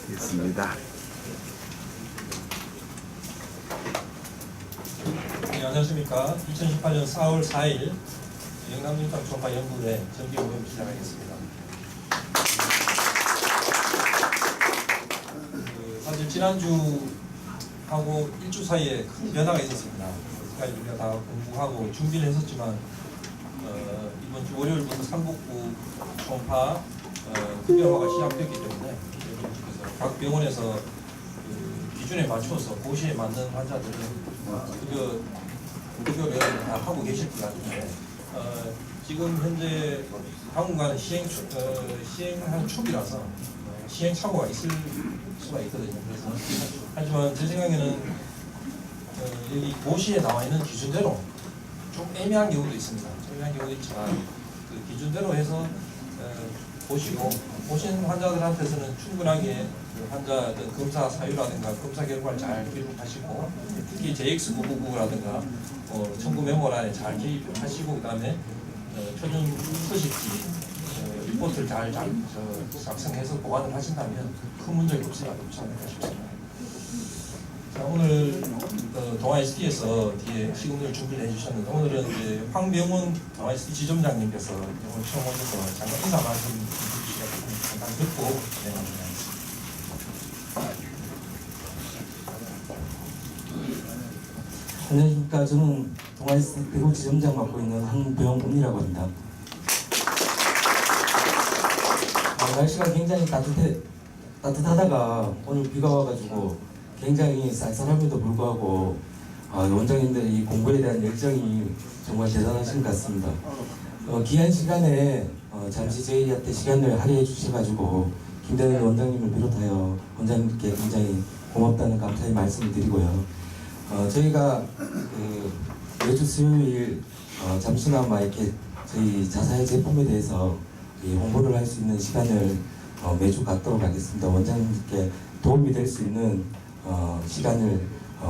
되겠습니다. 네, 안녕하십니까. 2018년 4월 4일 영남윤탁 종합연구회 정기모임 시작하겠습니다. 사실 지난주하고 일주 사이에 큰 변화가 있었습니다. 우리가 다 공부하고 준비를 했었지만 이번 주 월요일부터 삼복구 초음파 급여화가 시작됐기 때문에 각 병원에서 그 기준에 맞춰서 고시에 맞는 환자들은 급여를 다 하고 계실 것 같은데 지금 현재 당분간은 시행하는 초기라서 시행착오가 있을 수가 있거든요. 그래서 하지만 제 생각에는 여기 고시에 나와 있는 기준대로 좀 애매한 경우도 있습니다. 애매한 경우도 있지만 그 기준대로 해서 보시고 보신 환자들한테서는 충분하게 그 환자 검사 사유라든가 검사 결과를 잘 기록하시고 특히 JX999라든가 청구 메모란에 잘 개입하시고 그다음에 표준 서식지 리포트를 잘 작성해서 보관을 하신다면 큰 문제가 없지 않을까 싶습니다. 자, 오늘 동아 ST에서 뒤에 시금을 준비를 해주셨는데 오늘은 이제 황병훈 동아 ST 지점장님께서 오늘 처음 오셔서 잠깐 인사 말씀 주시겠습니다. 잠깐 듣고 진행하겠습니다. 안녕하십니까. 저는 동아 ST 대구 지점장 맡고 있는 황병훈이라고 합니다. 날씨가 굉장히 따뜻하다가 오늘 비가 와가지고 굉장히 쌀쌀함에도 불구하고 원장님들의 이 공부에 대한 열정이 정말 대단하신 것 같습니다. 귀한 시간에 잠시 저희한테 시간을 할애해 주셔가지고 김대현 원장님을 비롯하여 원장님께 굉장히 고맙다는 감사의 말씀을 드리고요. 저희가 매주 수요일 잠시나마 이렇게 저희 자사의 제품에 대해서 홍보를 할 수 있는 시간을 매주 갖도록 하겠습니다. 원장님께 도움이 될 수 있는 시간을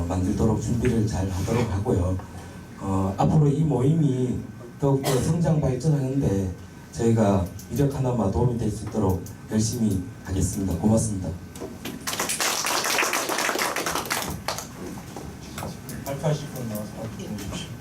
만들도록 준비를 잘 하도록 하고요. 앞으로 이 모임이 더욱더 성장 발전하는데 저희가 이력 하나마 도움이 될 수 있도록 열심히 하겠습니다. 고맙습니다. 발표하실 분 나와서 발표 좀 해주십시오.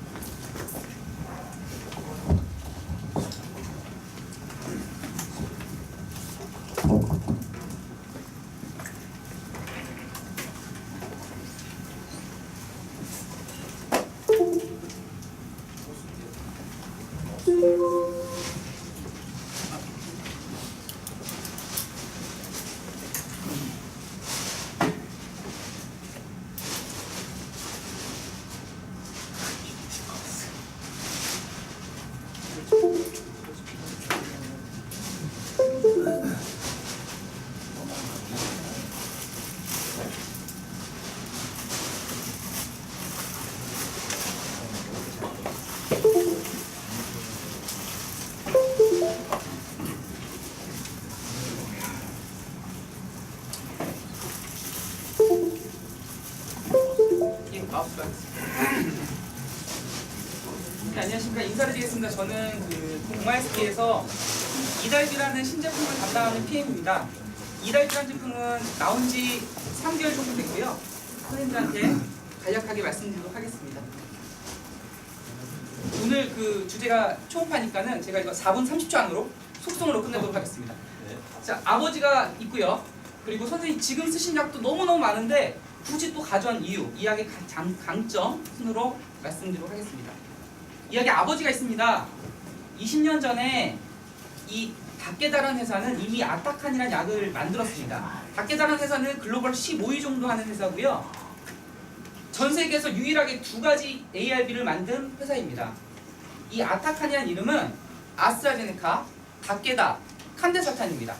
네, 안녕하십니까. 인사를 드리겠습니다. 저는 동아 ST에서 이달비라는 신제품을 담당하는 PM입니다. 이달비라는 제품은 나온 지 3개월 정도 됐고요. 선생님들한테 간략하게 말씀드리도록 하겠습니다. 오늘 주제가 초음파니까는 제가 이거 4분 30초 안으로 속성으로 끝내도록 하겠습니다. 자, 아버지가 있고요. 그리고 선생님 지금 쓰신 약도 너무너무 많은데 굳이 또 가져온 이유, 이 약의 강점 순으로 말씀드리도록 하겠습니다. 이 약의 아버지가 있습니다. 20년 전에 이 닥게다라는 회사는 이미 아타칸이라는 약을 만들었습니다. 닥게다라는 회사는 글로벌 15위 정도 하는 회사고요. 전 세계에서 유일하게 2가지 ARB를 만든 회사입니다. 이 아타칸이라는 이름은 아스트라제네카, 닥게다, 칸데살탄입니다.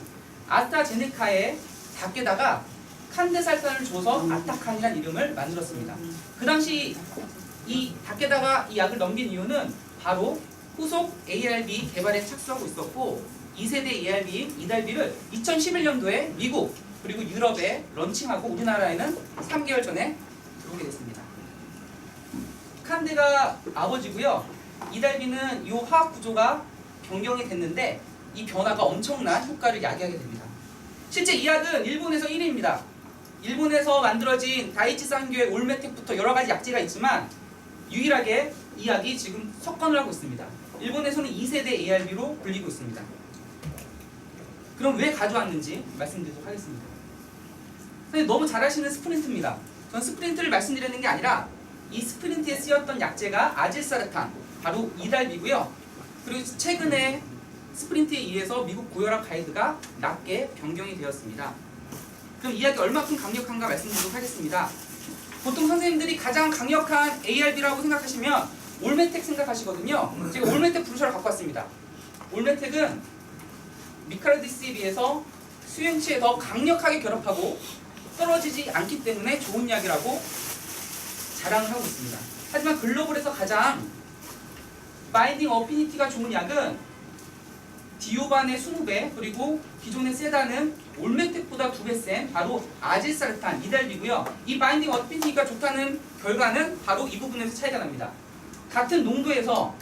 아스트라제네카의 닥게다가 칸데살탄을 줘서 아타칸이라는 이름을 만들었습니다. 그 당시 이 닥게다가 이 약을 넘긴 이유는 바로 후속 ARB 개발에 착수하고 있었고 2세대 ARB인 이달비를 2011년도에 미국 그리고 유럽에 런칭하고 우리나라에는 3개월 전에 들어오게 됐습니다. 칸데가 아버지고요. 이달비는 이 화학 구조가 변경이 됐는데 이 변화가 엄청난 효과를 야기하게 됩니다. 실제 이 약은 일본에서 1위입니다. 일본에서 만들어진 다이치 산교의 올메텍부터 여러 가지 약제가 있지만 유일하게 이 약이 지금 석권을 하고 있습니다. 일본에서는 2세대 ARB로 불리고 있습니다. 그럼 왜 가져왔는지 말씀드리도록 하겠습니다. 선생님 너무 잘 아시는 스프린트입니다. 전 스프린트를 말씀드리는 게 아니라 이 스프린트에 쓰였던 약제가 아질사르탄, 바로 이달비고요. 그리고 최근에 스프린트에 의해서 미국 고혈압 가이드가 낮게 변경이 되었습니다. 그럼 이 약이 얼마큼 강력한가 말씀드리도록 하겠습니다. 보통 선생님들이 가장 강력한 ARB라고 생각하시면 올메텍 생각하시거든요. 제가 올메텍 브루셔를 갖고 왔습니다. 올메텍은 미카르디스에 비해서 수용치에 더 강력하게 결합하고 떨어지지 않기 때문에 좋은 약이라고 자랑을 하고 있습니다. 하지만 글로벌에서 가장 바인딩 어피니티가 좋은 약은 디오반의 20배, 그리고 기존의 세단은 올메텍보다 2배 센 바로 아질사르탄, 이달비고요. 이 바인딩 어피니티가 좋다는 결과는 바로 이 부분에서 차이가 납니다. 같은 농도에서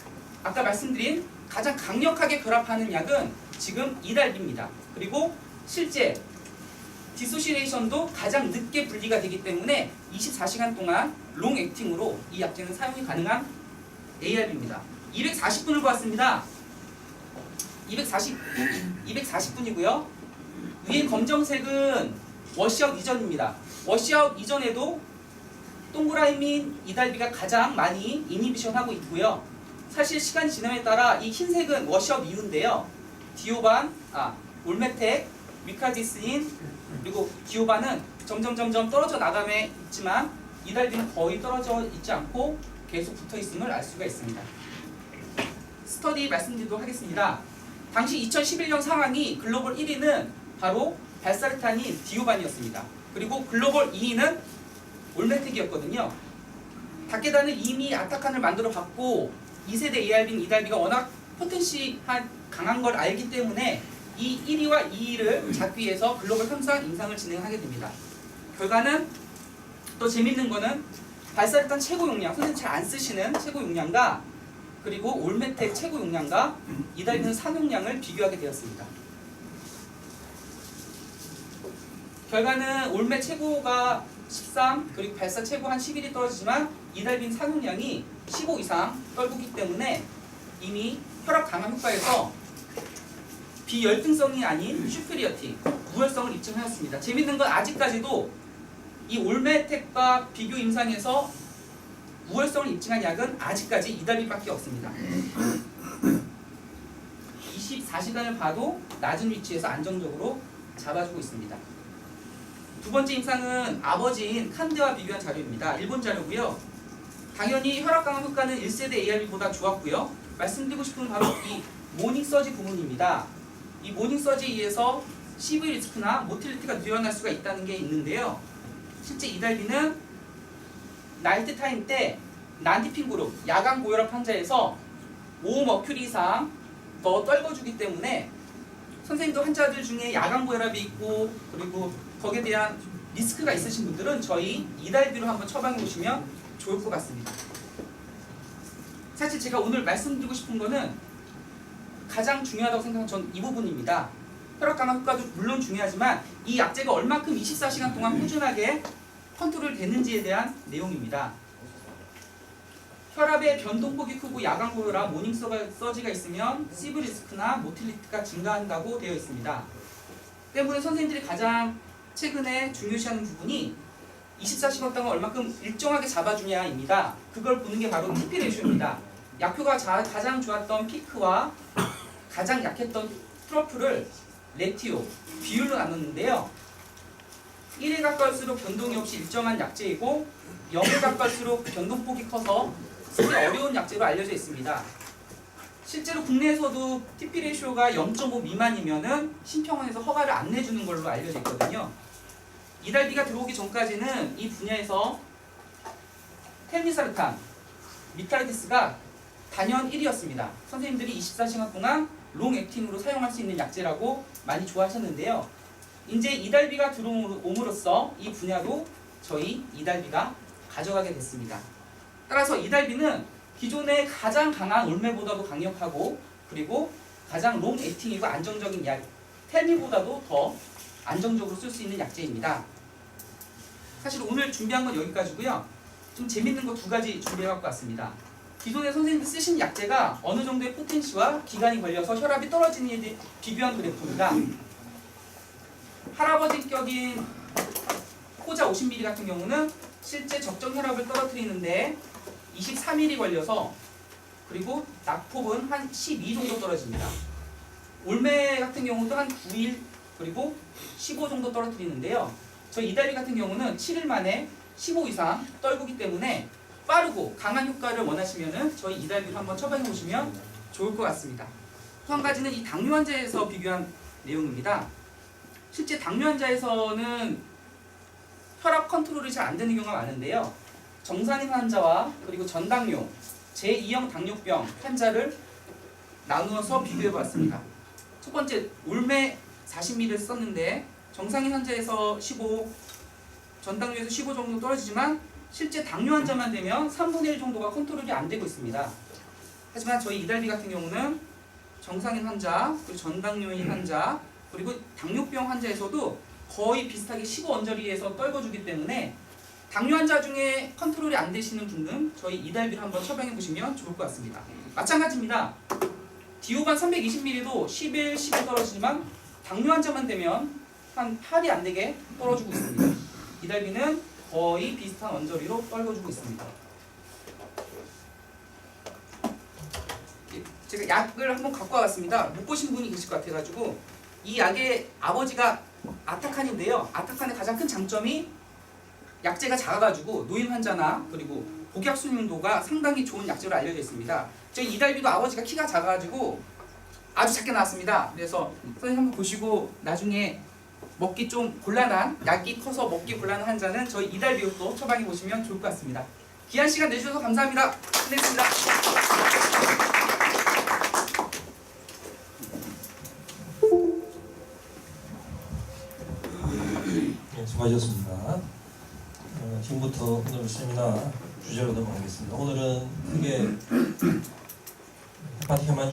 아까 말씀드린 가장 강력하게 결합하는 약은 지금 이달비입니다. 그리고 실제 디소시레이션도 가장 늦게 분리가 되기 때문에 24시간 동안 롱 액팅으로 이 약제는 사용이 가능한 ARB입니다. 240분을 보았습니다. 240분이고요. 위에 검정색은 워시아웃 이전입니다. 워시아웃 이전에도 동그라미인 이달비가 가장 많이 이니비션하고 있고요. 사실 시간이 지남에 따라 이 흰색은 워시아웃 이후인데요. 디오반, 올메텍, 미카디스인, 그리고 디오반은 점점 떨어져 나감에 있지만 이달비는 거의 떨어져 있지 않고 계속 붙어 있음을 알 수가 있습니다. 스터디 말씀드리도록 하겠습니다. 당시 2011년 상황이 글로벌 1위는 바로 발사르탄인 디오반이었습니다. 그리고 글로벌 2위는 올메텍이었거든요. 다케다는 이미 아타칸을 만들어 봤고 2세대 ARB인 이달비가 워낙 포텐시한 강한 걸 알기 때문에 이 1위와 2위를 잡기 위해서 글로벌 현상 임상을 진행하게 됩니다. 결과는 또 재밌는 거는 발사르탄 최고 용량, 선생님 잘 안 쓰시는 최고 용량과 그리고 올메텍 최고 용량과 이달비는 상용량을 비교하게 되었습니다. 결과는 올메 최고가 13, 그리고 발사 최고 한 11이 떨어지지만 이달비는 상용량이 15 이상 떨구기 때문에 이미 혈압 강화 효과에서 비열등성이 아닌 슈페리어티, 무혈성을 입증하였습니다. 재밌는 건 아직까지도 이 올메텍과 비교 임상에서 무혈성을 입증한 약은 아직까지 이달비밖에 없습니다. 24시간을 봐도 낮은 위치에서 안정적으로 잡아주고 있습니다. 두 번째 임상은 아버지인 칸데와 비교한 자료입니다. 일본 자료고요. 당연히 혈압 강화 효과는 1세대 ARB보다 좋았고요. 말씀드리고 싶은 바로 이 모닝 서지 부분입니다. 이 모닝 서지에 의해서 CV 리스크나 모틸리티가 늘어날 수가 있다는 게 있는데요. 실제 이달비는 나이트 타임 때 난디핀 그룹, 야간 고혈압 환자에서 5머큐리 이상 더 떨궈주기 때문에 선생님도 환자들 중에 야간 고혈압이 있고 그리고 거기에 대한 리스크가 있으신 분들은 저희 이달비로 한번 처방해 보시면 좋을 것 같습니다. 사실 제가 오늘 말씀드리고 싶은 거는 가장 중요하다고 생각하는 전 이 부분입니다. 혈압 강화 효과도 물론 중요하지만 이 약제가 얼마큼 24시간 동안 꾸준하게 컨트롤 되는지에 대한 내용입니다. 혈압의 변동폭이 크고 야간 고혈압, 모닝 서지가 있으면 CV 리스크나 모틸리티가 증가한다고 되어 있습니다. 때문에 선생님들이 가장 최근에 중요시하는 부분이 24시간 동안 얼마큼 일정하게 잡아주냐입니다. 그걸 보는 게 바로 TP 레이쇼입니다. 약효가 가장 좋았던 피크와 가장 약했던 트러플을 레티오, 비율로 나눴는데요. 1에 가까울수록 변동이 없이 일정한 약제이고 0에 가까울수록 변동폭이 커서 쓰기 어려운 약제로 알려져 있습니다. 실제로 국내에서도 TP 레이쇼가 0.5 미만이면은 심평원에서 허가를 안 내주는 걸로 알려져 있거든요. 이달비가 들어오기 전까지는 이 분야에서 텔미사르탄, 미카르디스가 단연 1위였습니다. 선생님들이 24시간 동안 롱 액팅으로 사용할 수 있는 약제라고 많이 좋아하셨는데요. 이제 이달비가 들어옴으로써 이 분야도 저희 이달비가 가져가게 됐습니다. 따라서 이달비는 기존의 가장 강한 올메보다도 강력하고 그리고 가장 롱 액팅이고 안정적인 약 텔미보다도 더 안정적으로 쓸 수 있는 약제입니다. 사실 오늘 준비한 건 여기까지고요. 좀 재밌는 거 두 가지 준비해 갖고 왔습니다. 기존에 선생님들 쓰신 약제가 어느 정도의 포텐시와 기간이 걸려서 혈압이 떨어지는 데 비교한 그래프입니다. 할아버지격인 호자 50ml 같은 경우는 실제 적정 혈압을 떨어뜨리는데 23일이 걸려서, 그리고 낙폭은 한 12 정도 떨어집니다. 올매 같은 경우도 한 9일, 그리고 15 정도 떨어뜨리는데요. 저희 이달비 같은 경우는 7일 만에 15 이상 떨구기 때문에 빠르고 강한 효과를 원하시면은 저희 이달비를 한번 처방해 보시면 좋을 것 같습니다. 또 한 가지는 이 당뇨 환자에서 비교한 내용입니다. 실제 당뇨 환자에서는 혈압 컨트롤이 잘 안 되는 경우가 많은데요. 정상인 환자와 그리고 전당뇨, 제2형 당뇨병 환자를 나누어서 비교해 보았습니다. 첫 번째, 올매 40ml를 썼는데 정상인 환자에서 15, 전당뇨에서 15 정도 떨어지지만 실제 당뇨 환자만 되면 3분의 1 정도가 컨트롤이 안 되고 있습니다. 하지만 저희 이달비 같은 경우는 정상인 환자, 그리고 전당뇨인 환자, 그리고 당뇨병 환자에서도 거의 비슷하게 15 언저리에서 떨궈주기 때문에 당뇨 환자 중에 컨트롤이 안 되시는 분은 저희 이달비를 한번 처방해 보시면 좋을 것 같습니다. 마찬가지입니다. 디오반 320ml도 11, 12 떨어지지만 당뇨 환자만 되면 한 8이 안 되게 떨어지고 있습니다. 이달비는 거의 비슷한 언저리로 떨궈주고 있습니다. 제가 약을 한번 갖고 와봤습니다. 못 보신 분이 계실 것 같아가지고. 이 약의 아버지가 아타칸인데요. 아타칸의 가장 큰 장점이 약제가 작아가지고 노인 환자나 그리고 복약 수용도가 상당히 좋은 약제로 알려져 있습니다. 저희 이달비도 아버지가 키가 작아가지고 아주 작게 나왔습니다. 그래서 선생님 한번 보시고 나중에 먹기 좀 곤란한, 약이 커서 먹기 곤란한 환자는 저희 이달비도 처방해 보시면 좋을 것 같습니다. 귀한 시간 내주셔서 감사합니다. 끝냈습니다. 네, 수고하셨습니다. 지금부터 오늘 세미나 주제로 넘어가겠습니다. 오늘은 크게 헤파틱 혈만